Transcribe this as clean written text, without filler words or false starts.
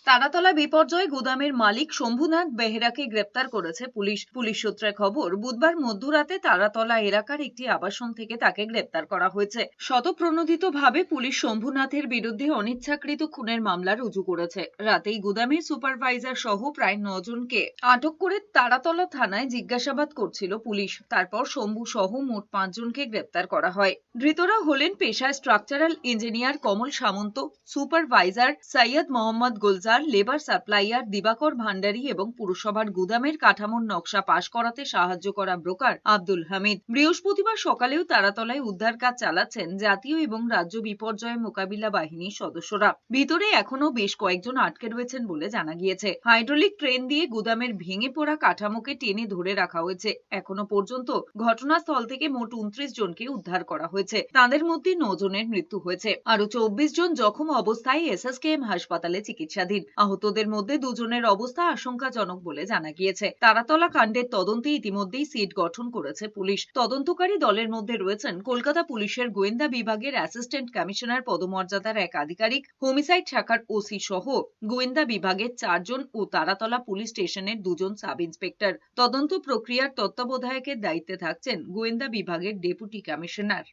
তারাতলা বিপর্যয় গুদামের মালিক শম্ভুনাথ বেহেরাকে গ্রেপ্তার করেছে পুলিশ। পুলিশ সূত্রে খবর, বুধবার মধ্যরাতে তারাতলা এলাকার একটি আবাসন থেকে তাকে গ্রেপ্তার করা হয়েছে। স্বতঃপ্রণোদিতভাবে পুলিশ শম্ভুনাথের বিরুদ্ধে অনিচ্ছাকৃত খুনের মামলা রুজু করেছে। রাতেই গুদামের সুপারভাইজার সহ প্রায় 9 জনকে আটক করে তারাতলা থানায় জিজ্ঞাসাবাদ করছিল পুলিশ। তারপর শম্ভু সহ মোট 5 জনকে গ্রেপ্তার করা হয়। ধৃতরা হলেন পেশায় structural engineer Kamal Samanta, supervisor Syed Mohammad Gulzar, labour supplier Dibakar Bhandari এবং পুরসভার গুদামের কাঠামোর নকশা পাশ করাতে সাহায্য করা ব্রোকার আব্দুল হামিদ। বৃহস্পতিবার সকালেও তারাতলায় উদ্ধার কাজ চালাচ্ছেন জাতীয় এবং রাজ্য বিপর্যয় মোকাবিলা বাহিনীর সদস্যরা। ভিতরে এখনো বেশ কয়েকজন আটকে রয়েছেন বলে জানা গিয়েছে। হাইড্রোলিক ট্রেন দিয়ে গুদামের ভেঙে পড়া কাঠামোকে টেনে ধরে রাখা হয়েছে। এখনো পর্যন্ত ঘটনাস্থল থেকে মোট 29 জনকে উদ্ধার করা হয়েছে। তাদের মধ্যে 9 জনের মৃত্যু হয়েছে। আরো 24 জন জখম অবস্থায় এসএসকেএম হাসপাতালে চিকিৎসাধীন। আহতদের মধ্যে 2 জনের অবস্থা আশঙ্কাজনক বলে জানা গিয়েছে। তারাতলা কাণ্ডের তদন্তে ইতিমধ্যেই সিট গঠন করেছে পুলিশ। তদন্তকারী দলের মধ্যে রয়েছেন কলকাতা পুলিশের গোয়েন্দা বিভাগের অ্যাসিস্ট্যান্ট কমিশনার পদমর্যাদার এক আধিকারিক, হোমিসাইড শাখার ওসি সহ গোয়েন্দা বিভাগের 4 জন ও তারাতলা পুলিশ স্টেশনের 2 জন সাব ইন্সপেক্টর। তদন্ত প্রক্রিয়ার তত্ত্বাবধায়কের দায়িত্বে থাকছেন গোয়েন্দা বিভাগের ডেপুটি কমিশনার।